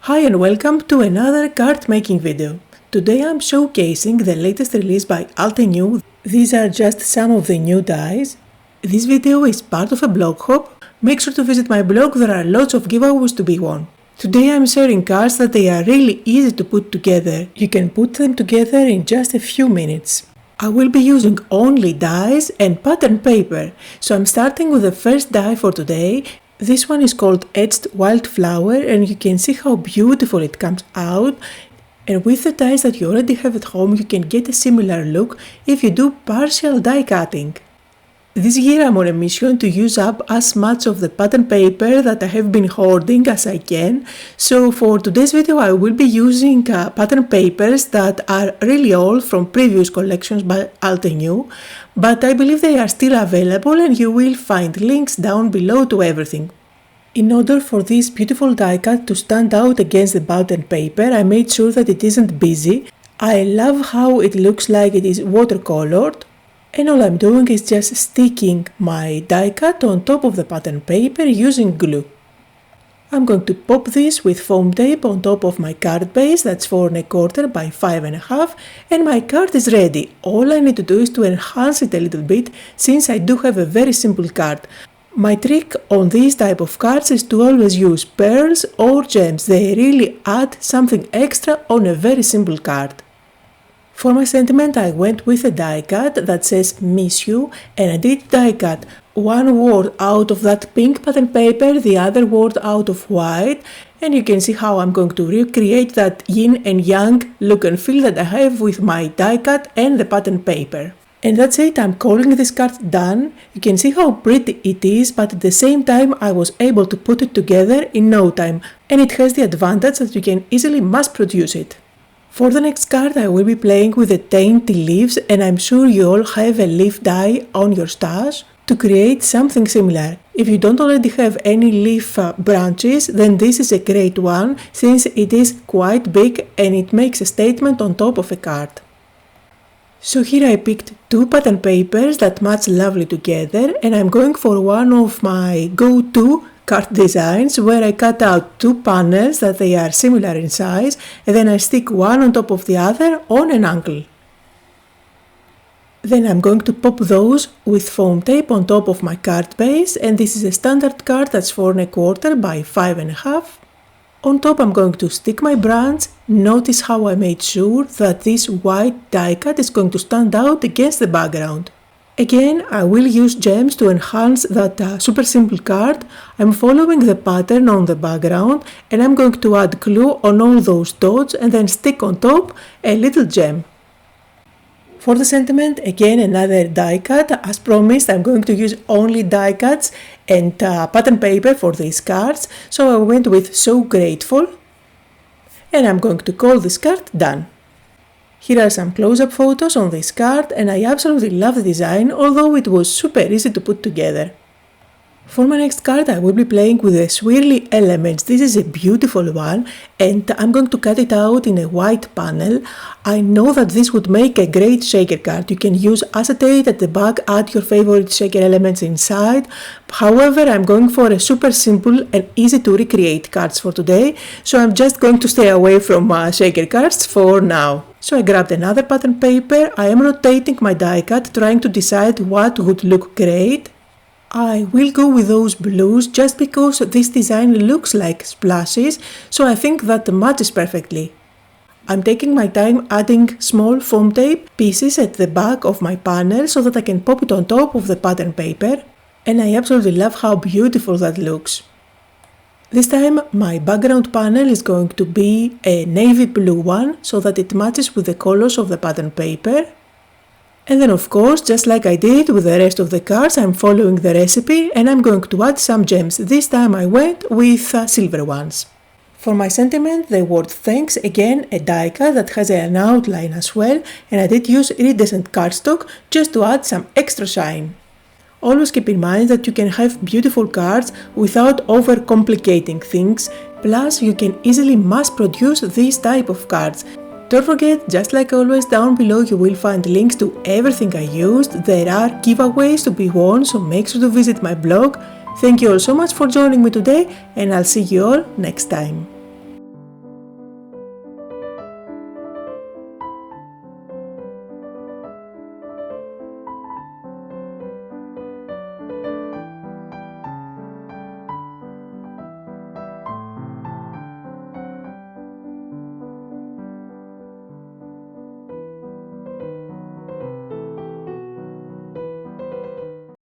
Hi and welcome to another card making video. Today I'm showcasing the latest release by Altenew. These are just some of the new dies. This video is part of a blog hop. Make sure to visit my blog, there are lots of giveaways to be won. Today I'm sharing cards that they are really easy to put together. You can put them together in just a few minutes. I will be using only dies and pattern paper, so I'm starting with the first die for today. This one is called Etched Wildflower and you can see how beautiful it comes out. And with the dies that you already have at home, you can get a similar look if you do partial die cutting. This year I'm on a mission to use up as much of the pattern paper that I have been hoarding as I can. So for today's video I will be using pattern papers that are really old from previous collections by Altenew, but I believe they are still available and you will find links down below to everything. In order for this beautiful die cut to stand out against the pattern paper, I made sure that it isn't busy. I love how it looks like it is watercolored. And all I'm doing is just sticking my die cut on top of the pattern paper using glue. I'm going to pop this with foam tape on top of my card base, that's 4 1/4 by 5 1/2, and my card is ready. All I need to do is to enhance it a little bit since I do have a very simple card. My trick on these type of cards is to always use pearls or gems. They really add something extra on a very simple card. For my sentiment I went with a die cut that says miss you, and I did die cut one word out of that pink pattern paper, the other word out of white, and you can see how I'm going to recreate that yin and yang look and feel that I have with my die cut and the pattern paper. And that's it, I'm calling this card done. You can see how pretty it is, but at the same time I was able to put it together in no time, and it has the advantage that you can easily mass produce it. For the next card I will be playing with the Tainted Leaves, and I'm sure you all have a leaf die on your stash to create something similar. If you don't already have any leaf branches, then this is a great one since it is quite big and it makes a statement on top of a card. So here I picked two pattern papers that match lovely together, and I'm going for one of my go-to card designs where I cut out two panels that they are similar in size and then I stick one on top of the other on an angle. Then I'm going to pop those with foam tape on top of my card base, and this is a standard card that's 4 1/4 by 5 1/2. On top I'm going to stick my branch. Notice how I made sure that this white die cut is going to stand out against the background. Again, I will use gems to enhance that super simple card. I'm following the pattern on the background and I'm going to add glue on all those dots and then stick on top a little gem. For the sentiment, again another die cut. As promised, I'm going to use only die cuts and pattern paper for these cards, so I went with So Grateful and I'm going to call this card done. Here are some close-up photos on this card and I absolutely love the design, although it was super easy to put together. For my next card I will be playing with the Swirly elements. This is a beautiful one and I'm going to cut it out in a white panel. I know that this would make a great shaker card. You can use acetate at the back, add your favorite shaker elements inside. However, I'm going for a super simple and easy to recreate cards for today, so I'm just going to stay away from shaker cards for now. So I grabbed another pattern paper. I am rotating my die cut, trying to decide what would look great. I will go with those blues just because this design looks like splashes, so I think that matches perfectly. I'm taking my time adding small foam tape pieces at the back of my panel so that I can pop it on top of the pattern paper, and I absolutely love how beautiful that looks. This time my background panel is going to be a navy blue one so that it matches with the colors of the pattern paper. And then of course, just like I did with the rest of the cards, I'm following the recipe and I'm going to add some gems. This time I went with silver ones. For my sentiment, the word thanks, again a die cut that has an outline as well, and I did use iridescent cardstock just to add some extra shine. Always keep in mind that you can have beautiful cards without overcomplicating things, plus you can easily mass produce these type of cards. Don't forget, just like always, down below you will find links to everything I used. There are giveaways to be won, so make sure to visit my blog. Thank you all so much for joining me today, and I'll see you all next time.